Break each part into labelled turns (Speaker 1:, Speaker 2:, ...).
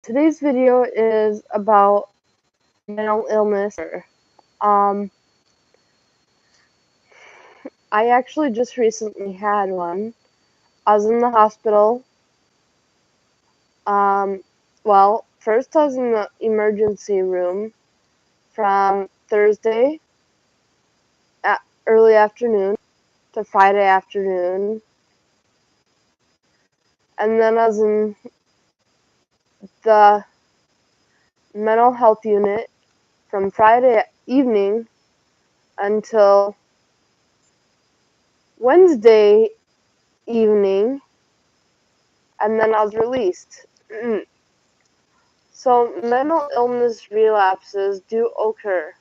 Speaker 1: Today's video is about mental illness. Um, I actually just recently had one. I was in the hospital. First I was in the emergency room from Thursday at early afternoon to Friday afternoon. And then I was in the mental health unit from Friday evening until Wednesday evening, and then I was released. So mental illness relapses do occur.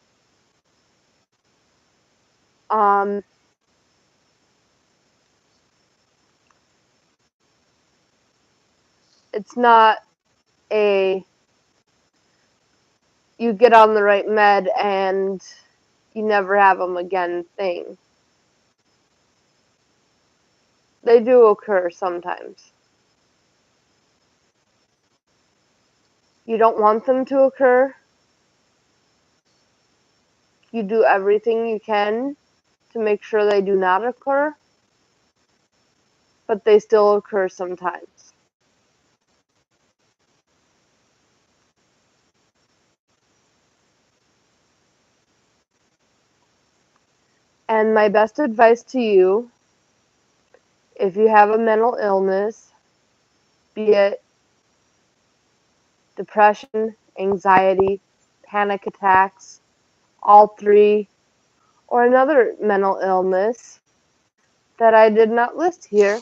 Speaker 1: Um, it's not a you get on the right med and you never have them again thing. They do occur sometimes. You don't want them to occur. You do everything you can to make sure they do not occur, but they still occur sometimes. And my best advice to you, if you have a mental illness, be it depression, anxiety, panic attacks, all three, or another mental illness that I did not list here,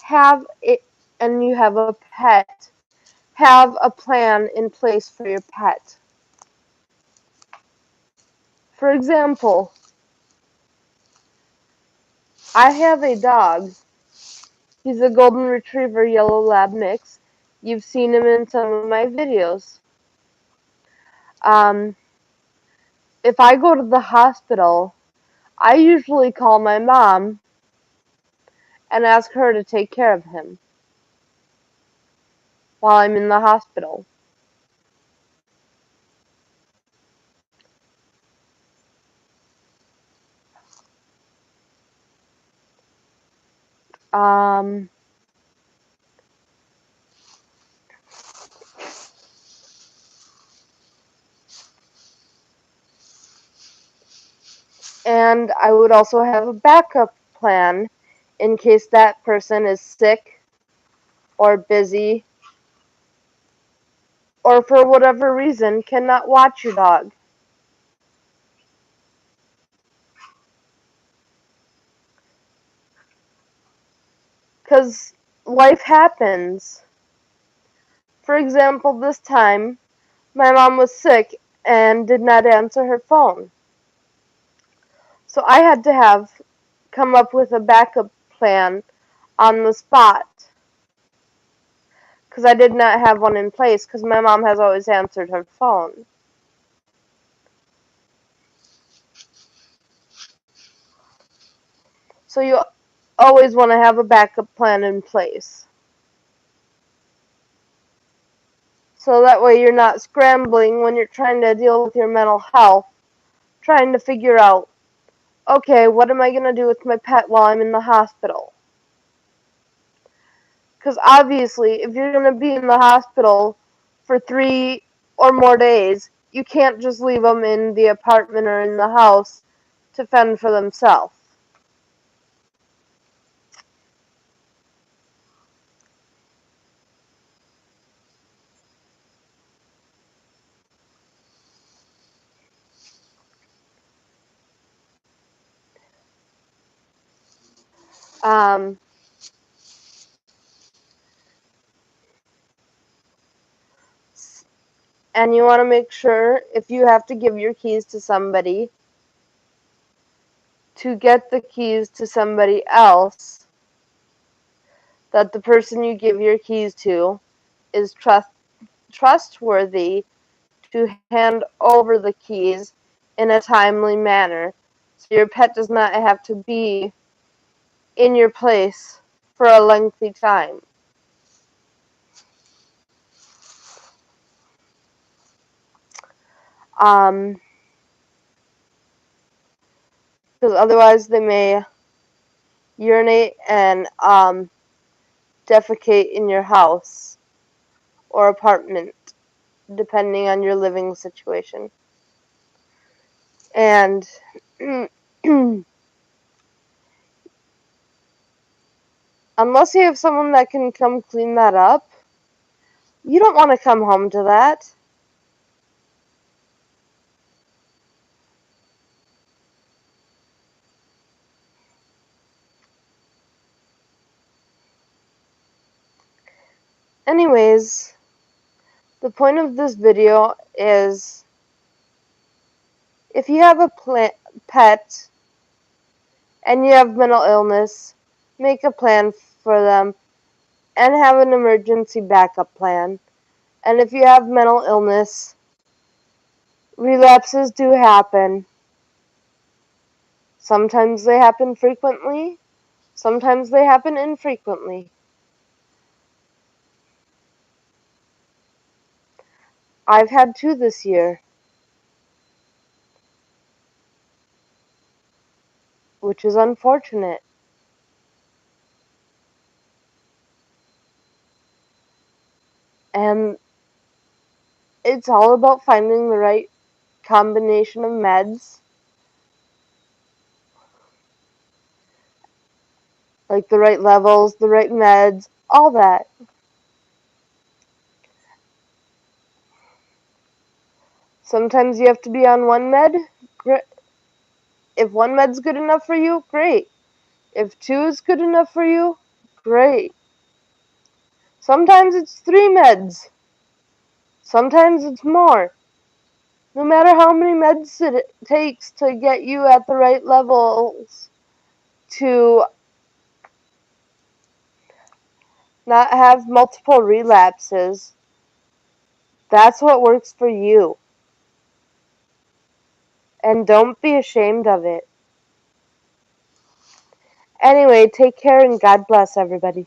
Speaker 1: have it, and you have a pet, have a plan in place for your pet. For example, I have a dog. He's a golden retriever yellow lab mix. You've seen him in some of my videos. If I go to the hospital, I usually call my mom and ask her to take care of him while I'm in the hospital. And I would also have a backup plan in case that person is sick or busy or for whatever reason cannot watch your dog. Because life happens. For example, this time, my mom was sick and did not answer her phone. So I had to come up with a backup plan on the spot. Because I did not have one in place because my mom has always answered her phone. So you always want to have a backup plan in place. So that way you're not scrambling when you're trying to deal with your mental health, trying to figure out, okay, what am I going to do with my pet while I'm in the hospital? Because obviously, if you're going to be in the hospital for 3 or more days, you can't just leave them in the apartment or in the house to fend for themselves. And you want to make sure, if you have to give your keys to somebody, to get the keys to somebody else, that the person you give your keys to is trustworthy to hand over the keys in a timely manner, so your pet does not have to be in your place for a lengthy time. Because otherwise they may urinate and defecate in your house or apartment, depending on your living situation. And unless you have someone that can come clean that up, you don't want to come home to that. Anyways, the point of this video is if you have a pet and you have mental illness, make a plan for them and have an emergency backup plan. And if you have mental illness, relapses do happen. Sometimes they happen frequently, sometimes they happen infrequently. I've had 2 this year, which is unfortunate. And it's all about finding the right combination of meds, like the right levels, the right meds, all that. Sometimes you have to be on one med. If one med's good enough for you, great. If 2 is good enough for you, great. Sometimes it's 3 meds. Sometimes it's more. No matter how many meds it takes to get you at the right levels to not have multiple relapses, that's what works for you. And don't be ashamed of it. Anyway, take care and God bless everybody.